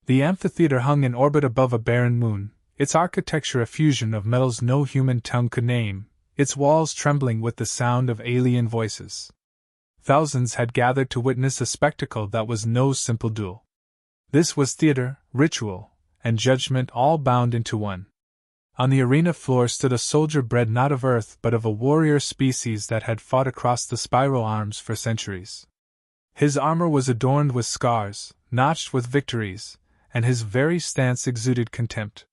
The amphitheater hung in orbit above a barren moon, its architecture a fusion of metals no human tongue could name, its walls trembling with the sound of alien voices. Thousands had gathered to witness a spectacle that was no simple duel. This was theater, ritual, and judgment all bound into one. On the arena floor stood a soldier bred not of earth but of a warrior species that had fought across the spiral arms for centuries. His armor was adorned with scars, notched with victories, and his very stance exuded contempt.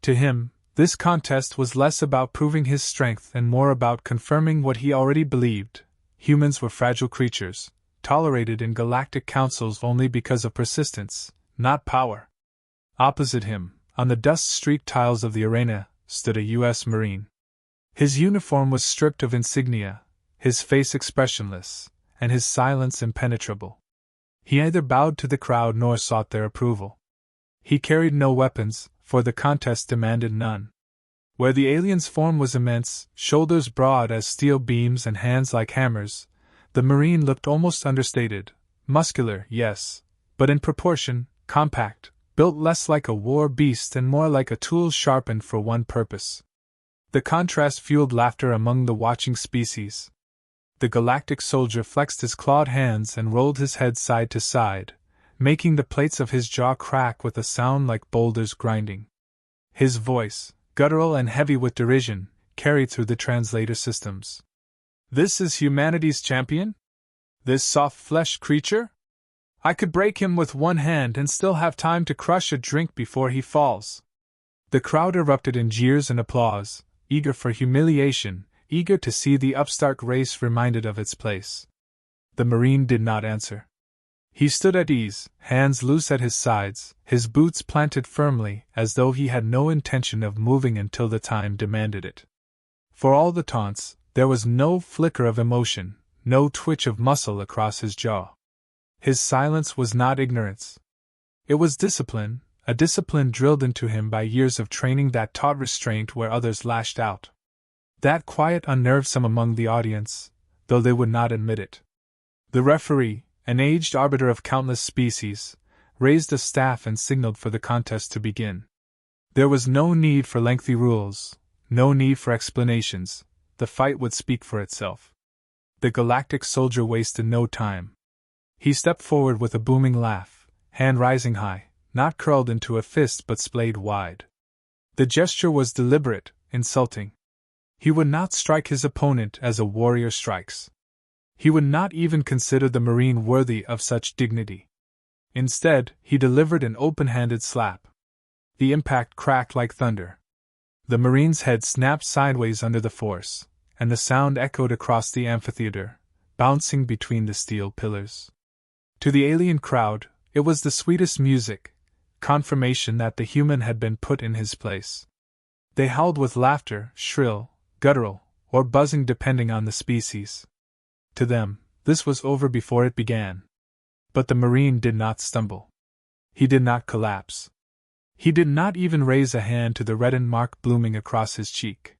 To him, this contest was less about proving his strength and more about confirming what he already believed: humans were fragile creatures, tolerated in galactic councils only because of persistence, not power. Opposite him, on the dust-streaked tiles of the arena, stood a U.S. Marine. His uniform was stripped of insignia, his face expressionless, and his silence impenetrable. He neither bowed to the crowd nor sought their approval. He carried no weapons, for the contest demanded none. Where the alien's form was immense, shoulders broad as steel beams and hands like hammers, the Marine looked almost understated, muscular, yes, but in proportion, compact, built less like a war beast and more like a tool sharpened for one purpose. The contrast fueled laughter among the watching species. The galactic soldier flexed his clawed hands and rolled his head side to side, making the plates of his jaw crack with a sound like boulders grinding. His voice, guttural and heavy with derision, carried through the translator systems. "This is humanity's champion? This soft-fleshed creature? I could break him with one hand and still have time to crush a drink before he falls." The crowd erupted in jeers and applause, eager for humiliation, eager to see the upstart race reminded of its place. The Marine did not answer. He stood at ease, hands loose at his sides, his boots planted firmly, as though he had no intention of moving until the time demanded it. For all the taunts, there was no flicker of emotion, no twitch of muscle across his jaw. His silence was not ignorance. It was discipline, a discipline drilled into him by years of training that taught restraint where others lashed out. That quiet unnerved some among the audience, though they would not admit it. The referee, an aged arbiter of countless species, raised a staff and signaled for the contest to begin. There was no need for lengthy rules, no need for explanations. The fight would speak for itself. The galactic soldier wasted no time. He stepped forward with a booming laugh, hand rising high, not curled into a fist but splayed wide. The gesture was deliberate, insulting. He would not strike his opponent as a warrior strikes. He would not even consider the Marine worthy of such dignity. Instead, he delivered an open-handed slap. The impact cracked like thunder. The Marine's head snapped sideways under the force, and the sound echoed across the amphitheater, bouncing between the steel pillars. To the alien crowd, it was the sweetest music, confirmation that the human had been put in his place. They howled with laughter, shrill, guttural, or buzzing depending on the species. To them, this was over before it began. But the Marine did not stumble. He did not collapse. He did not even raise a hand to the reddened mark blooming across his cheek.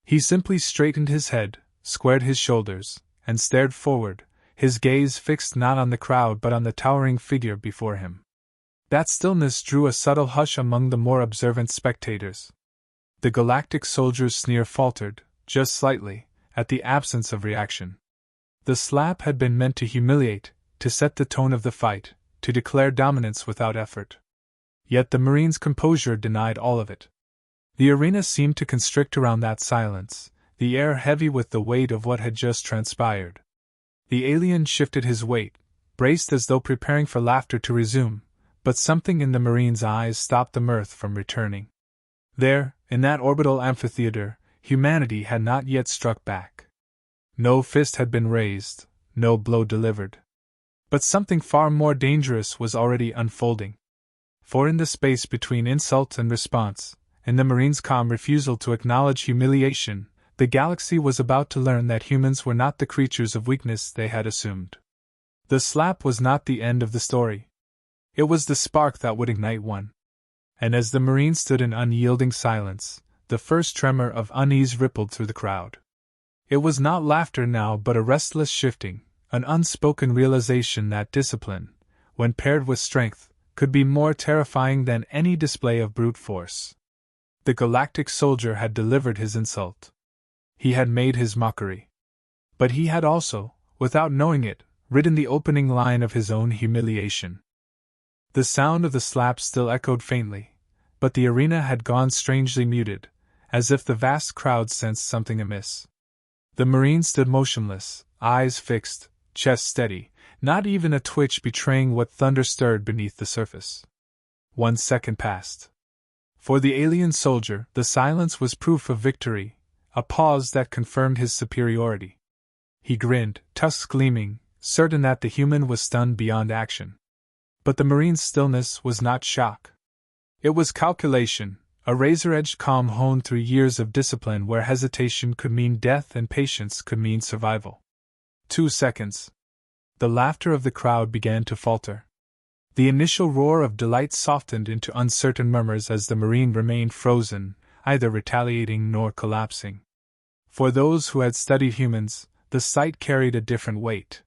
He simply straightened his head, squared his shoulders, and stared forward, his gaze fixed not on the crowd but on the towering figure before him. That stillness drew a subtle hush among the more observant spectators. The galactic soldier's sneer faltered, just slightly, at the absence of reaction. The slap had been meant to humiliate, to set the tone of the fight, to declare dominance without effort. Yet the Marine's composure denied all of it. The arena seemed to constrict around that silence, the air heavy with the weight of what had just transpired. The alien shifted his weight, braced as though preparing for laughter to resume, but something in the Marine's eyes stopped the mirth from returning. There, in that orbital amphitheater, humanity had not yet struck back. No fist had been raised, no blow delivered. But something far more dangerous was already unfolding. For in the space between insult and response, in the Marine's calm refusal to acknowledge humiliation, the galaxy was about to learn that humans were not the creatures of weakness they had assumed. The slap was not the end of the story. It was the spark that would ignite one. And as the Marine stood in unyielding silence, the first tremor of unease rippled through the crowd. It was not laughter now but a restless shifting, an unspoken realization that discipline, when paired with strength, could be more terrifying than any display of brute force. The Galactic soldier had delivered his insult. He had made his mockery. But he had also, without knowing it, written the opening line of his own humiliation. The sound of the slap still echoed faintly, but the arena had gone strangely muted, as if the vast crowd sensed something amiss. The Marine stood motionless, eyes fixed, chest steady, not even a twitch betraying what thunder stirred beneath the surface. 1 second passed. For the alien soldier, the silence was proof of victory, a pause that confirmed his superiority. He grinned, tusks gleaming, certain that the human was stunned beyond action. But the Marine's stillness was not shock. It was calculation, a razor-edged calm honed through years of discipline where hesitation could mean death and patience could mean survival. 2 seconds. The laughter of the crowd began to falter. The initial roar of delight softened into uncertain murmurs as the Marine remained frozen, either retaliating nor collapsing. For those who had studied humans, the sight carried a different weight.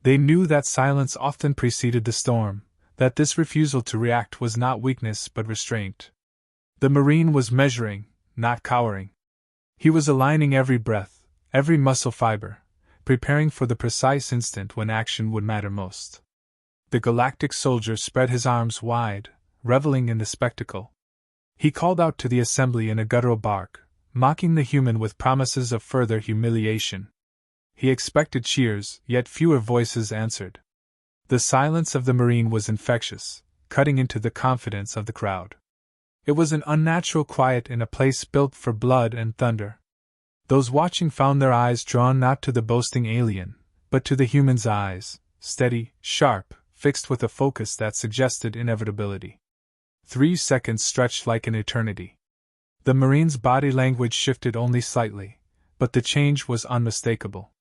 They knew that silence often preceded the storm, that this refusal to react was not weakness but restraint. The Marine was measuring, not cowering. He was aligning every breath, every muscle fiber, preparing for the precise instant when action would matter most. The Galactic soldier spread his arms wide, reveling in the spectacle. He called out to the assembly in a guttural bark, mocking the human with promises of further humiliation. He expected cheers, yet fewer voices answered. The silence of the Marine was infectious, cutting into the confidence of the crowd. It was an unnatural quiet in a place built for blood and thunder. Those watching found their eyes drawn not to the boasting alien, but to the human's eyes, steady, sharp, fixed with a focus that suggested inevitability. 3 seconds stretched like an eternity. The Marine's body language shifted only slightly, but the change was unmistakable.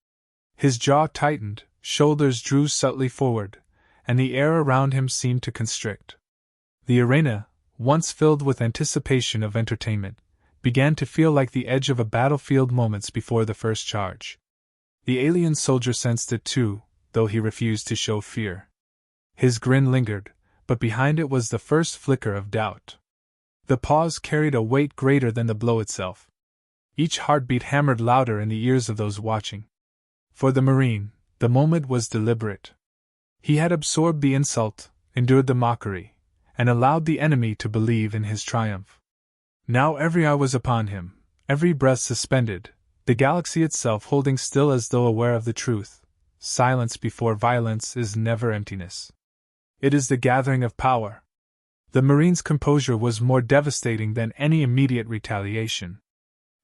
His jaw tightened, shoulders drew subtly forward, and the air around him seemed to constrict. The arena, once filled with anticipation of entertainment, began to feel like the edge of a battlefield moments before the first charge. The alien soldier sensed it too, though he refused to show fear. His grin lingered, but behind it was the first flicker of doubt. The pause carried a weight greater than the blow itself. Each heartbeat hammered louder in the ears of those watching. For the Marine, the moment was deliberate. He had absorbed the insult, endured the mockery, and allowed the enemy to believe in his triumph. Now every eye was upon him, every breath suspended, the galaxy itself holding still as though aware of the truth. Silence before violence is never emptiness. It is the gathering of power. The Marine's composure was more devastating than any immediate retaliation.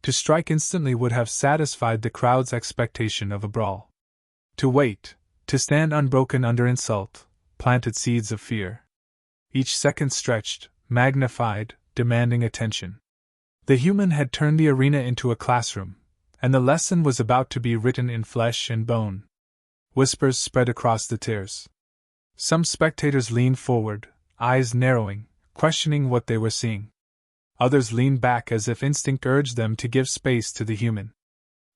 To strike instantly would have satisfied the crowd's expectation of a brawl. To wait, to stand unbroken under insult, planted seeds of fear. Each second stretched, magnified, demanding attention. The human had turned the arena into a classroom, and the lesson was about to be written in flesh and bone. Whispers spread across the tiers. Some spectators leaned forward, eyes narrowing, questioning what they were seeing. Others leaned back as if instinct urged them to give space to the human.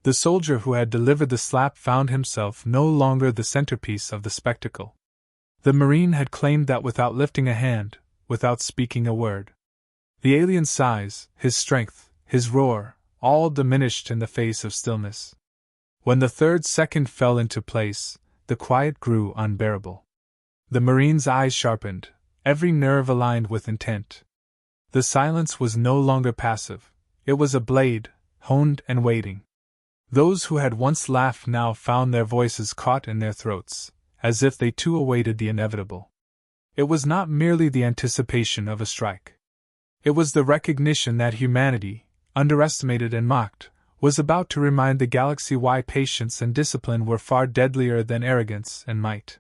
The soldier who had delivered the slap found himself no longer the centerpiece of the spectacle. The Marine had claimed that without lifting a hand, without speaking a word. The alien's size, his strength, his roar, all diminished in the face of stillness. When the third second fell into place, the quiet grew unbearable. The Marine's eyes sharpened, every nerve aligned with intent. The silence was no longer passive, it was a blade, honed and waiting. Those who had once laughed now found their voices caught in their throats, as if they too awaited the inevitable. It was not merely the anticipation of a strike. It was the recognition that humanity, underestimated and mocked, was about to remind the galaxy why patience and discipline were far deadlier than arrogance and might.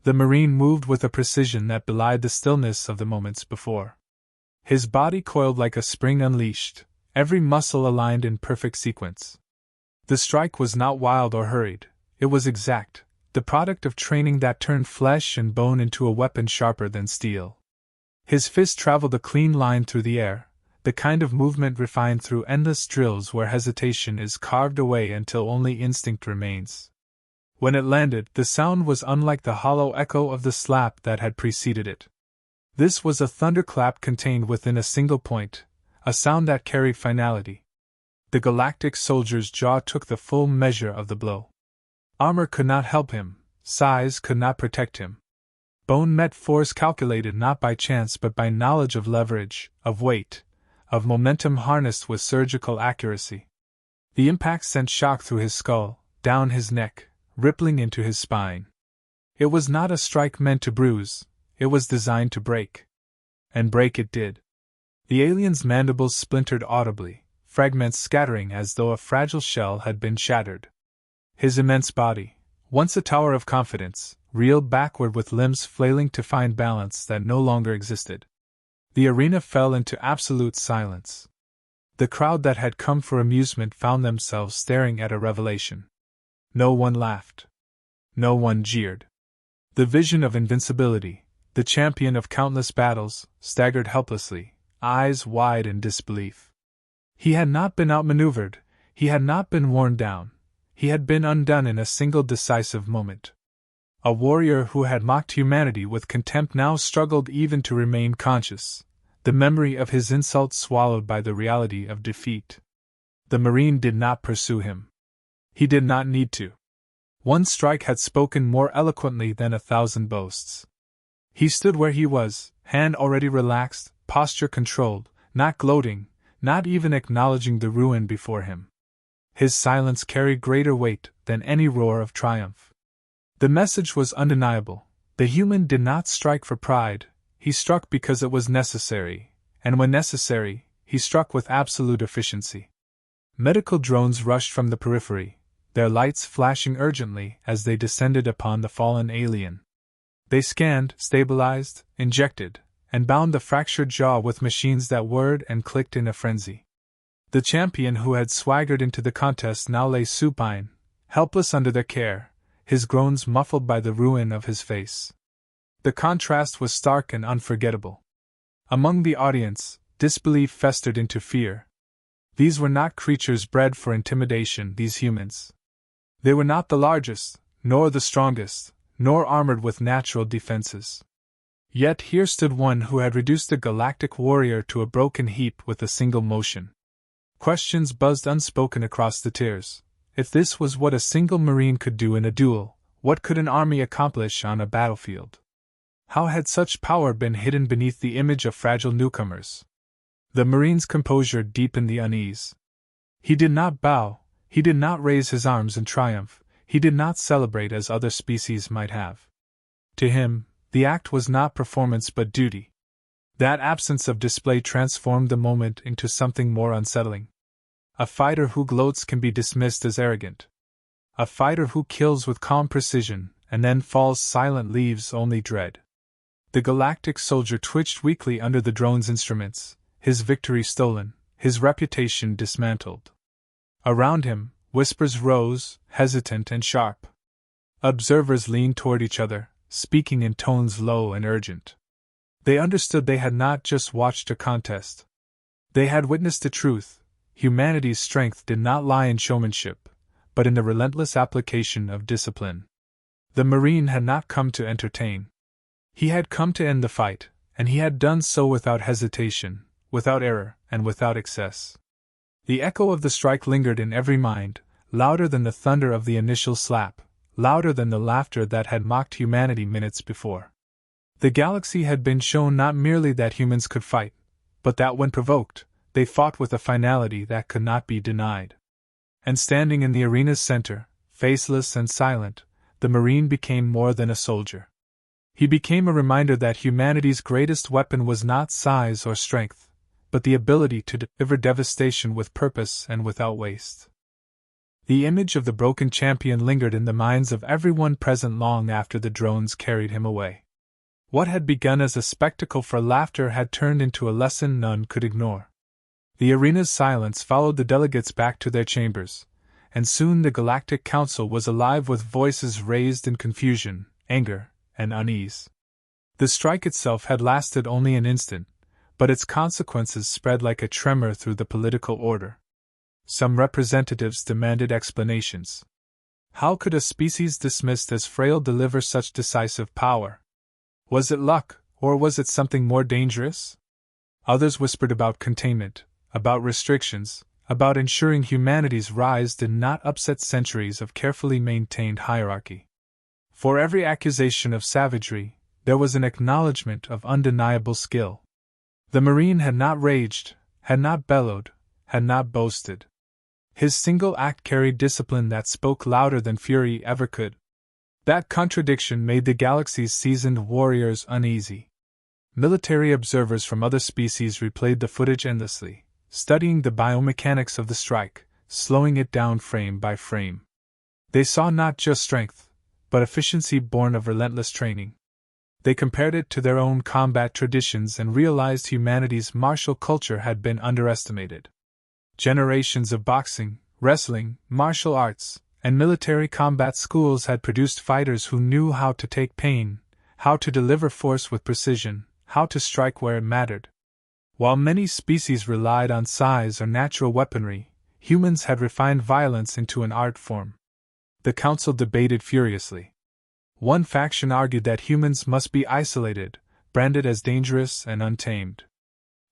The Marine moved with a precision that belied the stillness of the moments before. His body coiled like a spring unleashed, every muscle aligned in perfect sequence. The strike was not wild or hurried, it was exact, the product of training that turned flesh and bone into a weapon sharper than steel. His fist traveled a clean line through the air, the kind of movement refined through endless drills where hesitation is carved away until only instinct remains. When it landed, the sound was unlike the hollow echo of the slap that had preceded it. This was a thunderclap contained within a single point, a sound that carried finality. The Galactic soldier's jaw took the full measure of the blow. Armor could not help him, size could not protect him. Bone met force calculated not by chance but by knowledge of leverage, of weight, of momentum harnessed with surgical accuracy. The impact sent shock through his skull, down his neck, rippling into his spine. It was not a strike meant to bruise, it was designed to break. And break it did. The alien's mandibles splintered audibly, fragments scattering as though a fragile shell had been shattered. His immense body, once a tower of confidence, reeled backward with limbs flailing to find balance that no longer existed. The arena fell into absolute silence. The crowd that had come for amusement found themselves staring at a revelation. No one laughed. No one jeered. The vision of invincibility, the champion of countless battles, staggered helplessly, eyes wide in disbelief. He had not been outmaneuvered, he had not been worn down, he had been undone in a single decisive moment. A warrior who had mocked humanity with contempt now struggled even to remain conscious, the memory of his insult swallowed by the reality of defeat. The Marine did not pursue him. He did not need to. One strike had spoken more eloquently than 1,000 boasts. He stood where he was, hand already relaxed, posture controlled, not gloating, not even acknowledging the ruin before him. His silence carried greater weight than any roar of triumph. The message was undeniable. The human did not strike for pride, he struck because it was necessary, and when necessary, he struck with absolute efficiency. Medical drones rushed from the periphery, their lights flashing urgently as they descended upon the fallen alien. They scanned, stabilized, injected, and bound the fractured jaw with machines that whirred and clicked in a frenzy. The champion who had swaggered into the contest now lay supine, helpless under their care, his groans muffled by the ruin of his face. The contrast was stark and unforgettable. Among the audience, disbelief festered into fear. These were not creatures bred for intimidation, these humans. They were not the largest, nor the strongest, nor armored with natural defenses. Yet here stood one who had reduced the galactic warrior to a broken heap with a single motion. Questions buzzed unspoken across the tiers. If this was what a single Marine could do in a duel, what could an army accomplish on a battlefield? How had such power been hidden beneath the image of fragile newcomers? The Marine's composure deepened the unease. He did not bow, he did not raise his arms in triumph, he did not celebrate as other species might have. To him, the act was not performance but duty. That absence of display transformed the moment into something more unsettling. A fighter who gloats can be dismissed as arrogant. A fighter who kills with calm precision and then falls silent leaves only dread. The Galactic soldier twitched weakly under the drone's instruments, his victory stolen, his reputation dismantled. Around him, whispers rose, hesitant and sharp. Observers leaned toward each other, speaking in tones low and urgent. They understood they had not just watched a contest. They had witnessed the truth. Humanity's strength did not lie in showmanship, but in the relentless application of discipline. The Marine had not come to entertain. He had come to end the fight, and he had done so without hesitation, without error, and without excess. The echo of the strike lingered in every mind, louder than the thunder of the initial slap, louder than the laughter that had mocked humanity minutes before. The galaxy had been shown not merely that humans could fight, but that when provoked, they fought with a finality that could not be denied. And standing in the arena's center, faceless and silent, the Marine became more than a soldier. He became a reminder that humanity's greatest weapon was not size or strength, but the ability to deliver devastation with purpose and without waste. The image of the broken champion lingered in the minds of everyone present long after the drones carried him away. What had begun as a spectacle for laughter had turned into a lesson none could ignore. The arena's silence followed the delegates back to their chambers, and soon the Galactic Council was alive with voices raised in confusion, anger, and unease. The strike itself had lasted only an instant, but its consequences spread like a tremor through the political order. Some representatives demanded explanations. How could a species dismissed as frail deliver such decisive power? Was it luck, Or was it something more dangerous? Others whispered about containment, about restrictions, about ensuring humanity's rise did not upset centuries of carefully maintained hierarchy. For every accusation of savagery, there was an acknowledgement of undeniable skill. The Marine had not raged, had not bellowed, had not boasted. His single act carried discipline that spoke louder than fury ever could. That contradiction made the galaxy's seasoned warriors uneasy. Military observers from other species replayed the footage endlessly, studying the biomechanics of the strike, slowing it down frame by frame. They saw not just strength, but efficiency born of relentless training. They compared it to their own combat traditions and realized humanity's martial culture had been underestimated. Generations of boxing, wrestling, martial arts, and military combat schools had produced fighters who knew how to take pain, how to deliver force with precision, how to strike where it mattered. While many species relied on size or natural weaponry, humans had refined violence into an art form. The council debated furiously. One faction argued that humans must be isolated, branded as dangerous and untamed.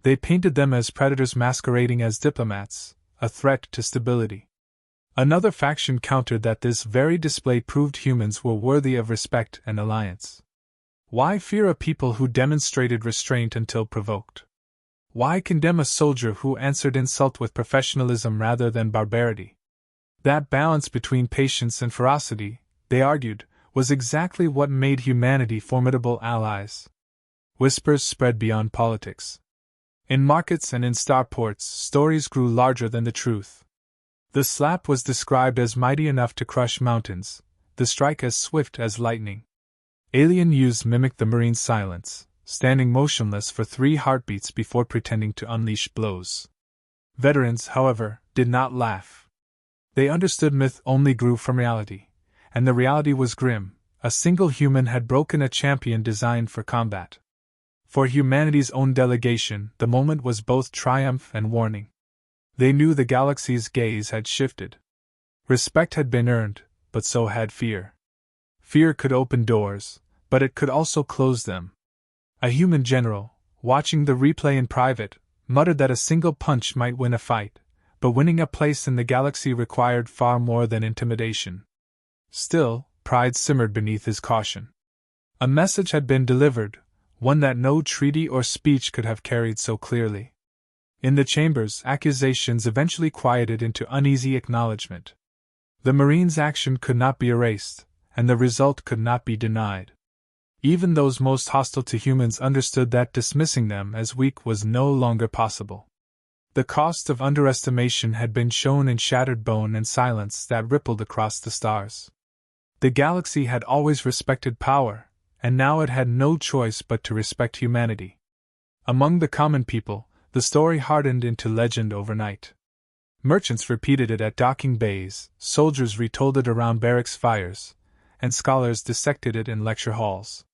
They painted them as predators masquerading as diplomats, a threat to stability. Another faction countered that this very display proved humans were worthy of respect and alliance. Why fear a people who demonstrated restraint until provoked? Why condemn a soldier who answered insult with professionalism rather than barbarity? That balance between patience and ferocity, they argued, was exactly what made humanity formidable allies. Whispers spread beyond politics. In markets and in starports, stories grew larger than the truth. The slap was described as mighty enough to crush mountains, the strike as swift as lightning. Alien youths mimicked the Marine's silence, standing motionless for 3 heartbeats before pretending to unleash blows. Veterans, however, did not laugh. They understood myth only grew from reality, and the reality was grim. A single human had broken a champion designed for combat. For humanity's own delegation, the moment was both triumph and warning. They knew the galaxy's gaze had shifted. Respect had been earned, but so had fear. Fear could open doors, but it could also close them. A human general, watching the replay in private, muttered that a single punch might win a fight, but winning a place in the galaxy required far more than intimidation. Still, pride simmered beneath his caution. A message had been delivered, one that no treaty or speech could have carried so clearly. In the chambers, accusations eventually quieted into uneasy acknowledgement. The Marine's action could not be erased, and the result could not be denied. Even those most hostile to humans understood that dismissing them as weak was no longer possible. The cost of underestimation had been shown in shattered bone and silence that rippled across the stars. The galaxy had always respected power, and now it had no choice but to respect humanity. Among the common people, the story hardened into legend overnight. Merchants repeated it at docking bays, soldiers retold it around barracks fires, and scholars dissected it in lecture halls.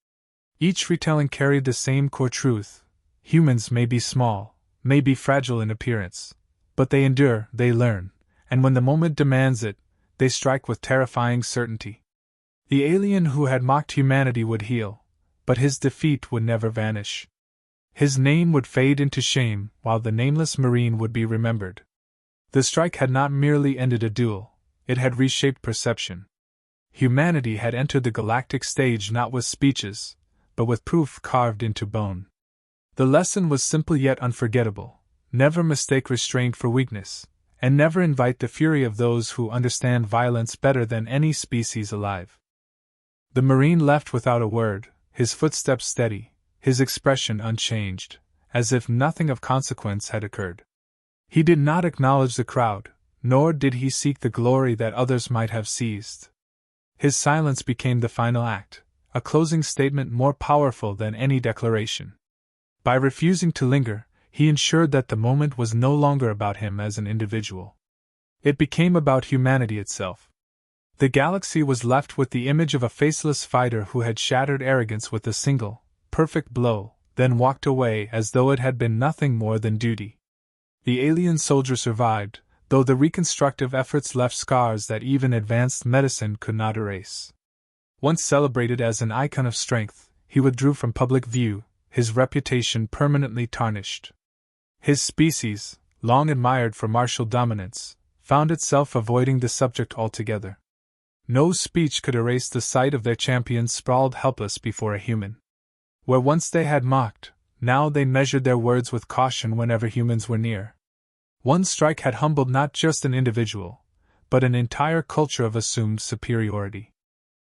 Each retelling carried the same core truth: humans may be small, may be fragile in appearance, but they endure, they learn, and when the moment demands it, they strike with terrifying certainty. The alien who had mocked humanity would heal, but his defeat would never vanish. His name would fade into shame, while the nameless Marine would be remembered. The strike had not merely ended a duel, it had reshaped perception. Humanity had entered the galactic stage not with speeches, but with proof carved into bone. The lesson was simple yet unforgettable: never mistake restraint for weakness, and never invite the fury of those who understand violence better than any species alive. The Marine left without a word, his footsteps steady, his expression unchanged, as if nothing of consequence had occurred. He did not acknowledge the crowd, nor did he seek the glory that others might have seized. His silence became the final act, a closing statement more powerful than any declaration. By refusing to linger, he ensured that the moment was no longer about him as an individual. It became about humanity itself. The galaxy was left with the image of a faceless fighter who had shattered arrogance with a single, perfect blow, then walked away as though it had been nothing more than duty. The alien soldier survived, though the reconstructive efforts left scars that even advanced medicine could not erase. Once celebrated as an icon of strength, he withdrew from public view, his reputation permanently tarnished. His species, long admired for martial dominance, found itself avoiding the subject altogether. No speech could erase the sight of their champions sprawled helpless before a human. Where once they had mocked, now they measured their words with caution whenever humans were near. One strike had humbled not just an individual, but an entire culture of assumed superiority.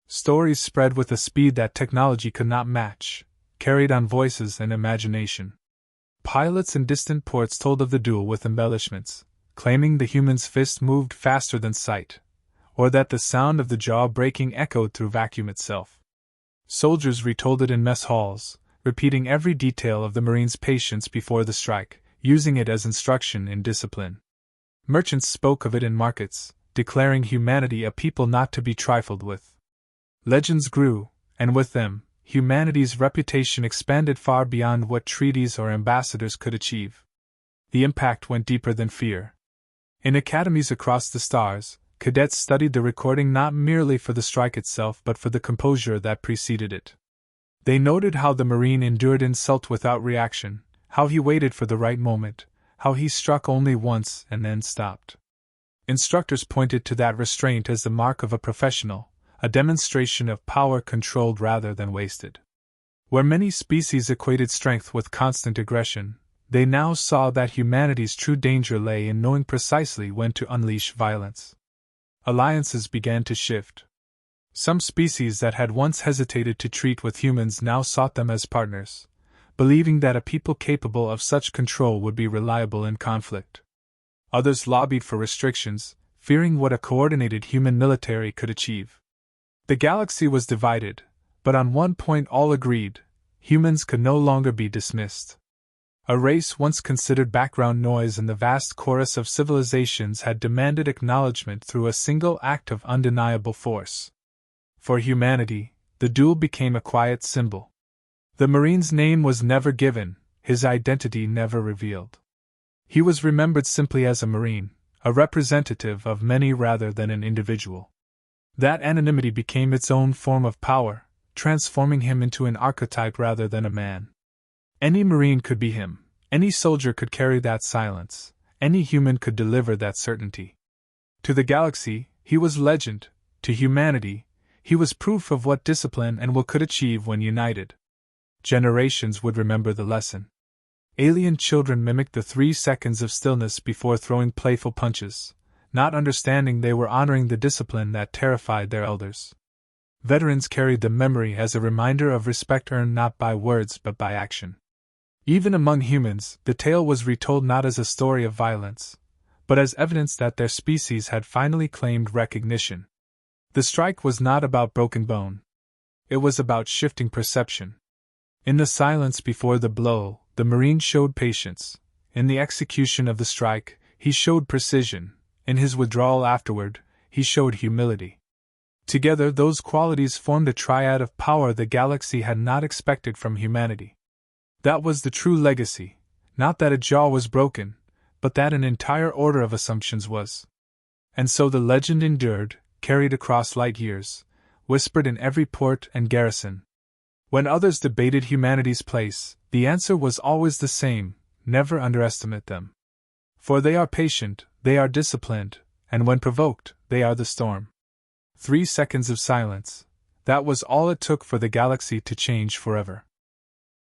Stories spread with a speed that technology could not match, carried on voices and imagination. Pilots in distant ports told of the duel with embellishments, claiming the human's fist moved faster than sight, or that the sound of the jaw breaking echoed through vacuum itself. Soldiers retold it in mess halls, repeating every detail of the Marines' patience before the strike, using it as instruction in discipline. Merchants spoke of it in markets, declaring humanity a people not to be trifled with. Legends grew, and with them, humanity's reputation expanded far beyond what treaties or ambassadors could achieve. The impact went deeper than fear. In academies across the stars, cadets studied the recording not merely for the strike itself but for the composure that preceded it. They noted how the Marine endured insult without reaction, how he waited for the right moment, how he struck only once and then stopped. Instructors pointed to that restraint as the mark of a professional, a demonstration of power controlled rather than wasted. Where many species equated strength with constant aggression, they now saw that humanity's true danger lay in knowing precisely when to unleash violence. Alliances began to shift. Some species that had once hesitated to treat with humans now sought them as partners, believing that a people capable of such control would be reliable in conflict. Others lobbied for restrictions, fearing what a coordinated human military could achieve. The galaxy was divided, but on one point all agreed: humans could no longer be dismissed. A race once considered background noise in the vast chorus of civilizations had demanded acknowledgement through a single act of undeniable force. For humanity, the duel became a quiet symbol. The Marine's name was never given, his identity never revealed. He was remembered simply as a Marine, a representative of many rather than an individual. That anonymity became its own form of power, transforming him into an archetype rather than a man. Any Marine could be him, any soldier could carry that silence, any human could deliver that certainty. To the galaxy, he was legend; to humanity, he was proof of what discipline and will could achieve when united. Generations would remember the lesson. Alien children mimicked the 3 seconds of stillness before throwing playful punches, not understanding they were honoring the discipline that terrified their elders. Veterans carried the memory as a reminder of respect earned not by words but by action. Even among humans, the tale was retold not as a story of violence, but as evidence that their species had finally claimed recognition. The strike was not about broken bone. It was about shifting perception. In the silence before the blow, the Marine showed patience. In the execution of the strike, he showed precision. In his withdrawal afterward, he showed humility. Together, those qualities formed a triad of power the galaxy had not expected from humanity. That was the true legacy, not that a jaw was broken, but that an entire order of assumptions was. And so the legend endured, carried across light years, whispered in every port and garrison. When others debated humanity's place, the answer was always the same: never underestimate them. For they are patient, they are disciplined, and when provoked, they are the storm. 3 seconds of silence. That was all it took for the galaxy to change forever.